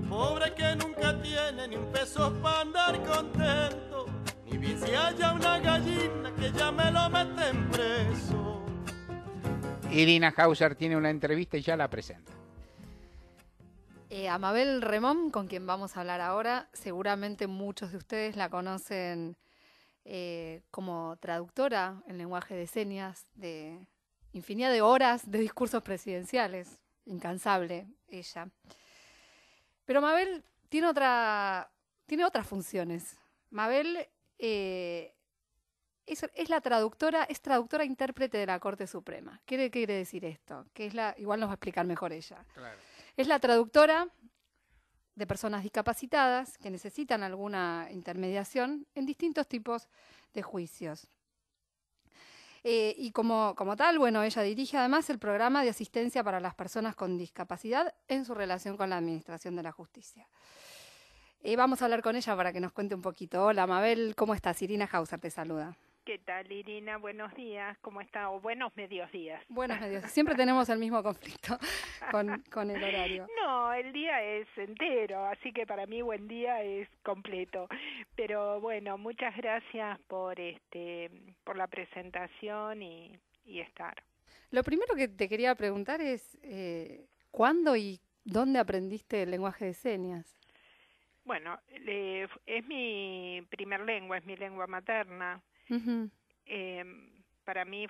pobre que nunca tiene ni un peso para andar contento, ni bien si haya una gallina que ya me lo meten preso. Irina Hauser tiene una entrevista y ya la presenta. A Mabel Remón, con quien vamos a hablar ahora, seguramente muchos de ustedes la conocen como traductora en lenguaje de señas de infinidad de horas de discursos presidenciales. Incansable ella. Pero Mabel tiene otras funciones. Mabel es traductora intérprete de la Corte Suprema. ¿Qué quiere decir esto? Igual nos va a explicar mejor ella. Claro. Es la traductora de personas discapacitadas que necesitan alguna intermediación en distintos tipos de juicios. Y como tal, bueno, ella dirige además el programa de asistencia para las personas con discapacidad en su relación con la Administración de la Justicia. Vamos a hablar con ella para que nos cuente un poquito. Hola, Mabel, ¿cómo estás? Irina Hauser te saluda. ¿Qué tal, Irina? Buenos días, ¿cómo está? O buenos medios días. Buenos medios. Siempre tenemos el mismo conflicto con el horario. No, el día es entero, así que para mí buen día es completo. Pero bueno, muchas gracias por la presentación y estar. Lo primero que te quería preguntar es ¿cuándo y dónde aprendiste el lenguaje de señas? Bueno, es mi primer lengua, es mi lengua materna. Uh-huh. Para mí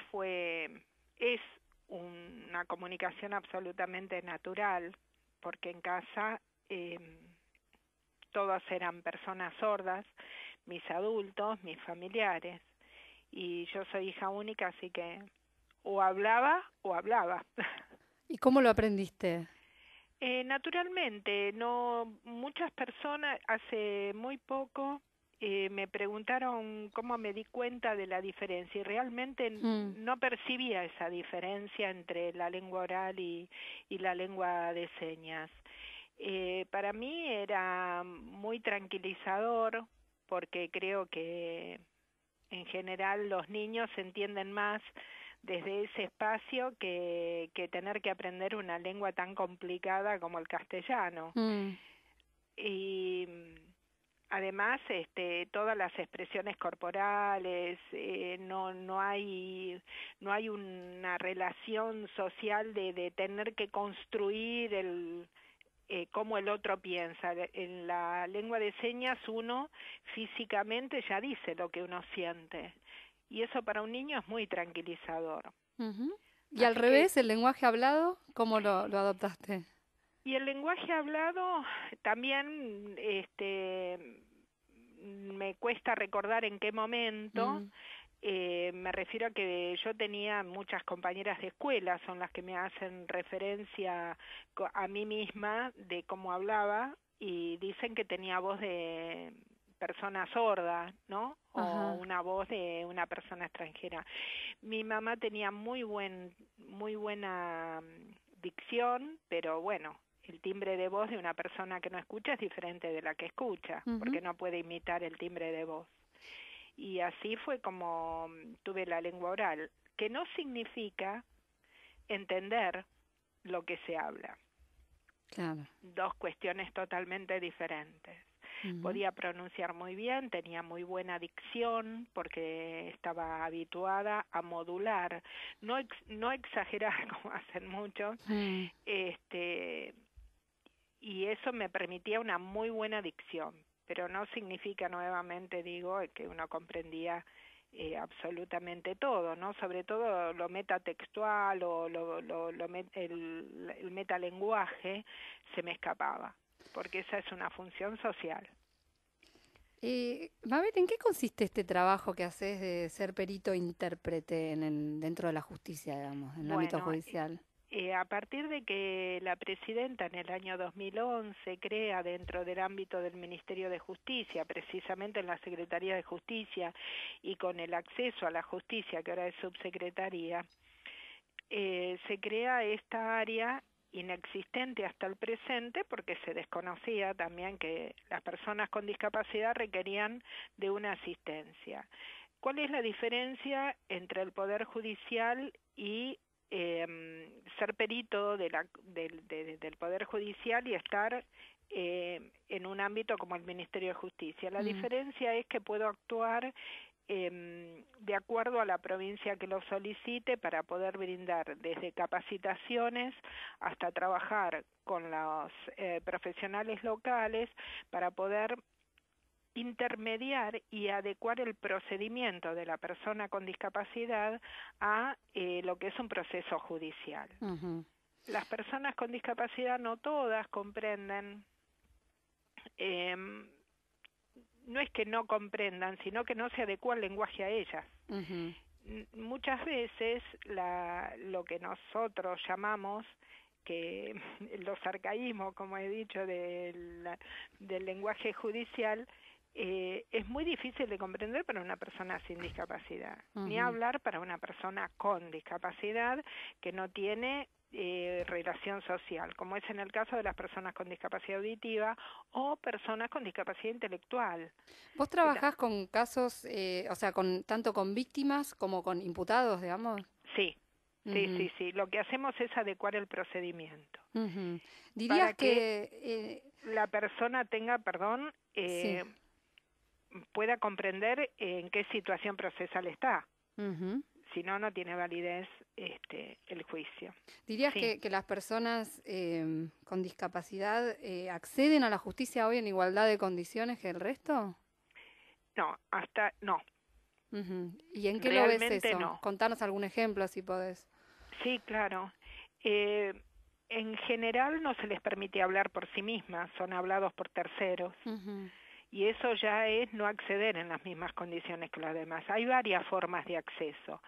es una comunicación absolutamente natural, porque en casa todos eran personas sordas, mis adultos, mis familiares, y yo soy hija única, así que o hablaba. ¿Y cómo lo aprendiste? Naturalmente, muchas personas hace muy poco me preguntaron cómo me di cuenta de la diferencia y realmente no percibía esa diferencia entre la lengua oral y la lengua de señas. Para mí era muy tranquilizador porque creo que en general los niños entienden más desde ese espacio que tener que aprender una lengua tan complicada como el castellano. Y además, todas las expresiones corporales, no hay una relación social de tener que construir cómo el otro piensa. En la lengua de señas uno físicamente ya dice lo que uno siente. Y eso para un niño es muy tranquilizador. Uh-huh. Y al revés, el lenguaje hablado, ¿cómo lo adoptaste? Y el lenguaje hablado también me cuesta recordar en qué momento. Me refiero a que yo tenía muchas compañeras de escuela, son las que me hacen referencia a mí misma de cómo hablaba y dicen que tenía voz de persona sorda, ¿no? Ajá. O una voz de una persona extranjera. Mi mamá tenía muy buena dicción, pero bueno, el timbre de voz de una persona que no escucha es diferente de la que escucha, porque no puede imitar el timbre de voz. Y así fue como tuve la lengua oral, que no significa entender lo que se habla. Claro. Dos cuestiones totalmente diferentes. Podía pronunciar muy bien, tenía muy buena dicción porque estaba habituada a modular, no exagerar como hacen muchos, y eso me permitía una muy buena dicción, pero no significa, nuevamente digo, que uno comprendía absolutamente todo, ¿no? Sobre todo lo metatextual o el metalenguaje se me escapaba, porque esa es una función social. Mabel, ¿en qué consiste este trabajo que haces de ser perito intérprete dentro de la justicia, digamos, en el ámbito judicial? A partir de que la presidenta en el año 2011 crea dentro del ámbito del Ministerio de Justicia, precisamente en la Secretaría de Justicia y con el acceso a la justicia, que ahora es subsecretaría, se crea esta área inexistente hasta el presente porque se desconocía también que las personas con discapacidad requerían de una asistencia. ¿Cuál es la diferencia entre el Poder Judicial y ser perito del Poder Judicial y estar en un ámbito como el Ministerio de Justicia. La diferencia es que puedo actuar de acuerdo a la provincia que lo solicite para poder brindar desde capacitaciones hasta trabajar con los profesionales locales para poder intermediar y adecuar el procedimiento de la persona con discapacidad a lo que es un proceso judicial. Las personas con discapacidad no todas comprenden, no es que no comprendan, sino que no se adecua el lenguaje a ellas. Muchas veces lo que nosotros llamamos que los arcaísmos, como he dicho, del lenguaje judicial, es muy difícil de comprender para una persona sin discapacidad, ni hablar para una persona con discapacidad que no tiene relación social, como es en el caso de las personas con discapacidad auditiva o personas con discapacidad intelectual. ¿Vos trabajás con casos, o sea, tanto con víctimas como con imputados, digamos? Sí. Sí. Lo que hacemos es adecuar el procedimiento. ¿Dirías para que la persona tenga, pueda comprender en qué situación procesal está? Si no, no tiene validez el juicio. ¿Dirías que las personas con discapacidad acceden a la justicia hoy en igualdad de condiciones que el resto? No, no. ¿Y en qué realmente lo ves eso? No. Contanos algún ejemplo, si podés. Sí, claro. En general no se les permite hablar por sí mismas, son hablados por terceros. Y eso ya es no acceder en las mismas condiciones que los demás. Hay varias formas de acceso.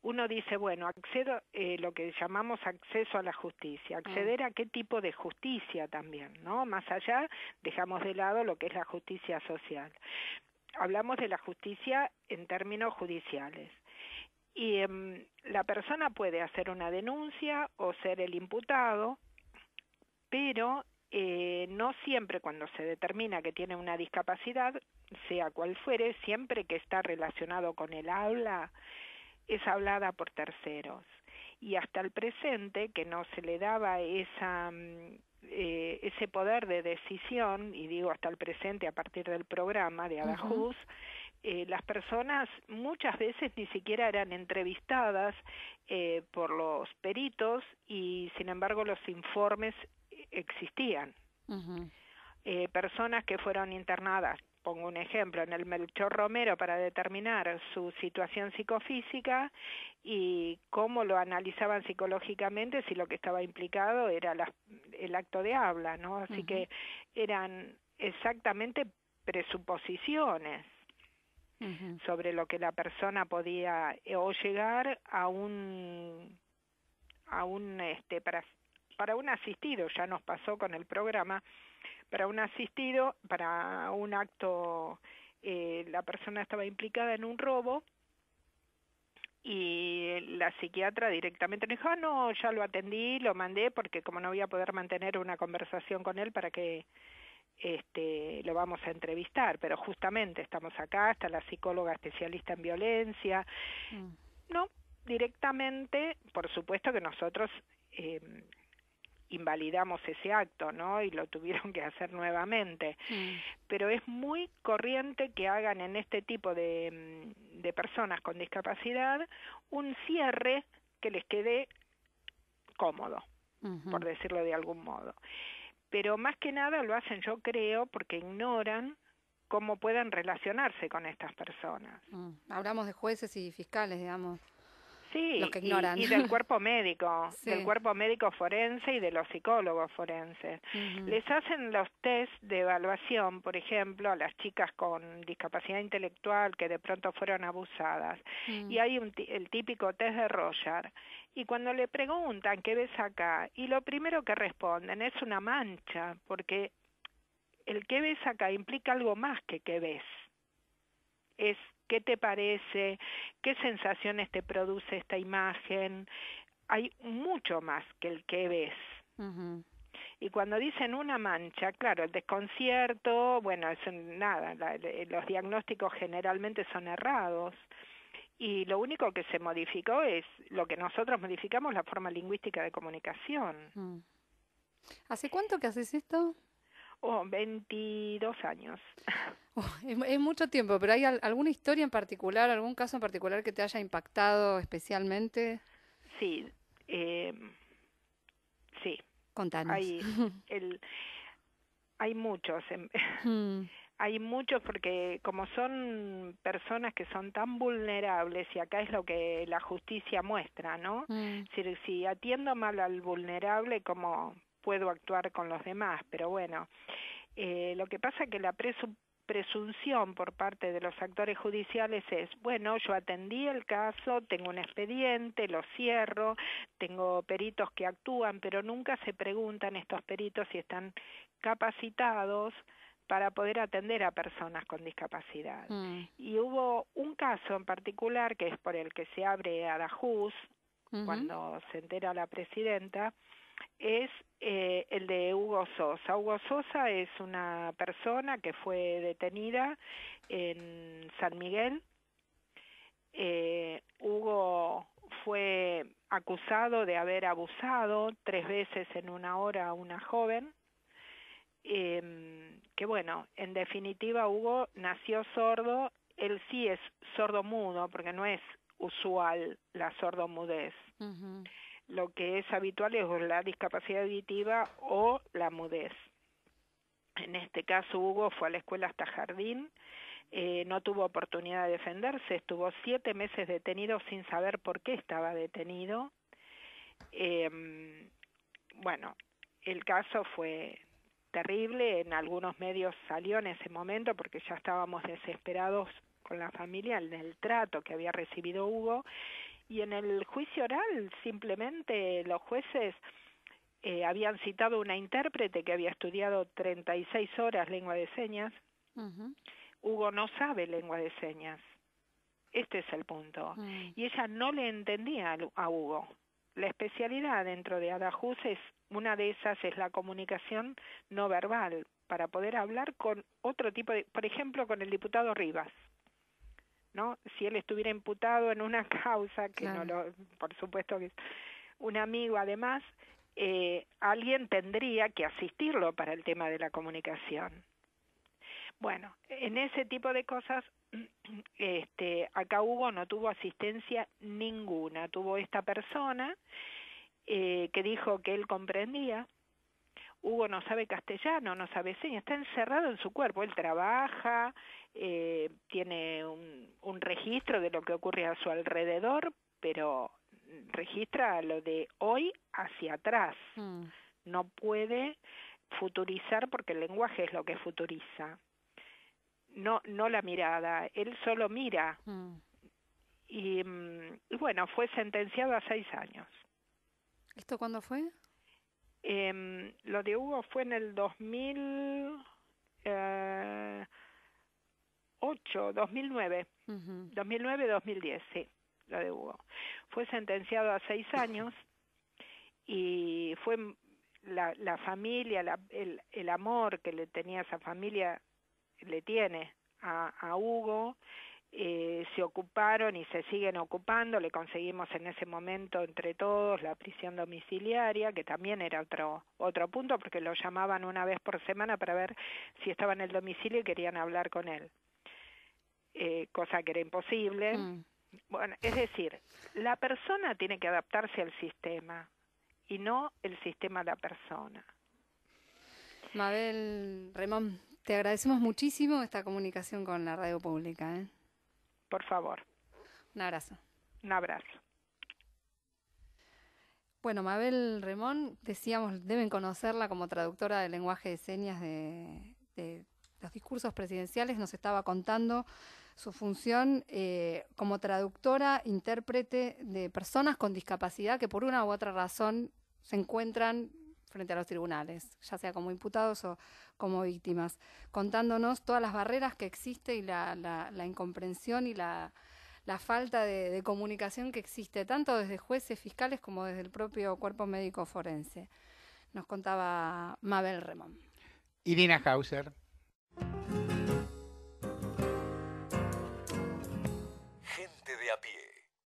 Uno dice, bueno, accedo, lo que llamamos acceso a la justicia. Acceder a qué tipo de justicia también, ¿no? Más allá, dejamos de lado lo que es la justicia social. Hablamos de la justicia en términos judiciales. Y la persona puede hacer una denuncia o ser el imputado, pero no siempre cuando se determina que tiene una discapacidad, sea cual fuere, siempre que está relacionado con el habla, es hablada por terceros. Y hasta el presente, que no se le daba ese poder de decisión, y digo hasta el presente a partir del programa de Adajuz, las personas muchas veces ni siquiera eran entrevistadas por los peritos y sin embargo los informes existían. Personas que fueron internadas, pongo un ejemplo, en el Melchor Romero para determinar su situación psicofísica y cómo lo analizaban psicológicamente si lo que estaba implicado era el acto de habla, ¿no? Así que eran exactamente presuposiciones sobre lo que la persona podía o llegar a para un asistido, ya nos pasó con el programa, para un asistido, para un acto, la persona estaba implicada en un robo y la psiquiatra directamente me dijo, no, ya lo atendí, lo mandé, porque como no voy a poder mantener una conversación con él para que lo vamos a entrevistar, pero justamente estamos acá, está la psicóloga especialista en violencia. No, directamente, por supuesto que nosotros invalidamos ese acto, ¿no? Y lo tuvieron que hacer nuevamente. Pero es muy corriente que hagan en este tipo de personas con discapacidad un cierre que les quede cómodo, por decirlo de algún modo. Pero más que nada lo hacen, yo creo, porque ignoran cómo pueden relacionarse con estas personas. Hablamos de jueces y fiscales, digamos. Sí, los que ignoran. Y del cuerpo médico, del cuerpo médico forense y de los psicólogos forenses. Les hacen los test de evaluación, por ejemplo, a las chicas con discapacidad intelectual que de pronto fueron abusadas. Y hay el típico test de Rorschach. Y cuando le preguntan qué ves acá, y lo primero que responden es una mancha, porque el qué ves acá implica algo más que qué ves. Es qué te parece, qué sensaciones te produce esta imagen. Hay mucho más que el qué ves. Y cuando dicen una mancha, claro, el desconcierto, bueno, eso nada, los diagnósticos generalmente son errados. Y lo único que se modificó es lo que nosotros modificamos, la forma lingüística de comunicación. ¿Hace cuánto que haces esto? 22 años. Es mucho tiempo, pero ¿hay alguna historia en particular, algún caso en particular que te haya impactado especialmente? Sí, sí. Contanos. Hay muchos. Hay muchos porque como son personas que son tan vulnerables, y acá es lo que la justicia muestra, ¿no? Si atiendo mal al vulnerable, ¿cómo puedo actuar con los demás? Pero bueno, lo que pasa es que la presunción por parte de los actores judiciales es, bueno, yo atendí el caso, tengo un expediente, lo cierro, tengo peritos que actúan, pero nunca se preguntan estos peritos si están capacitados para poder atender a personas con discapacidad. Y hubo un caso en particular, que es por el que se abre Adajuz, cuando se entera la presidenta, es el de Hugo Sosa. Hugo Sosa es una persona que fue detenida en San Miguel. Hugo fue acusado de haber abusado 3 veces en una hora a una joven. Que bueno, en definitiva Hugo nació sordo, él sí es sordo-mudo, porque no es usual la sordomudez. Lo que es habitual es la discapacidad auditiva o la mudez. En este caso Hugo fue a la escuela hasta jardín, no tuvo oportunidad de defenderse, estuvo 7 meses detenido sin saber por qué estaba detenido. Bueno, el caso fue terrible, en algunos medios salió en ese momento porque ya estábamos desesperados con la familia en el trato que había recibido Hugo, y en el juicio oral simplemente los jueces habían citado una intérprete que había estudiado 36 horas lengua de señas. Hugo no sabe lengua de señas, este es el punto, y ella no le entendía a Hugo. La especialidad dentro de Adajuz es, una de esas es la comunicación no verbal, para poder hablar con otro tipo de, por ejemplo, con el diputado Rivas, ¿no? Si él estuviera imputado en una causa, que claro, no lo, por supuesto que es un amigo además, alguien tendría que asistirlo para el tema de la comunicación. Bueno, en ese tipo de cosas, acá Hugo no tuvo asistencia ninguna. Tuvo esta persona que dijo que él comprendía. Hugo no sabe castellano, no sabe señas, está encerrado en su cuerpo. Él trabaja, tiene un registro de lo que ocurre a su alrededor, pero registra lo de hoy hacia atrás. No puede futurizar porque el lenguaje es lo que futuriza. No la mirada, él solo mira. Y bueno, fue sentenciado a 6 años. ¿Esto cuándo fue? Lo de Hugo fue en el 2009. 2009-2010, sí, lo de Hugo. Fue sentenciado a 6 años y fue la familia, el amor que le tenía esa familia, le tiene a Hugo, se ocuparon y se siguen ocupando. Le conseguimos en ese momento entre todos la prisión domiciliaria, que también era otro punto, porque lo llamaban una vez por semana para ver si estaba en el domicilio y querían hablar con él, cosa que era imposible. Bueno, es decir, la persona tiene que adaptarse al sistema y no el sistema a la persona. Mabel Remón, te agradecemos muchísimo esta comunicación con la radio pública. Por favor. Un abrazo. Un abrazo. Bueno, Mabel Remón, decíamos, deben conocerla como traductora de lenguaje de señas de los discursos presidenciales. Nos estaba contando su función como traductora, intérprete de personas con discapacidad que por una u otra razón se encuentran frente a los tribunales, ya sea como imputados o como víctimas, contándonos todas las barreras que existe y la incomprensión y la falta de comunicación que existe, tanto desde jueces, fiscales, como desde el propio cuerpo médico forense. Nos contaba Mabel Remón. Irina Hauser.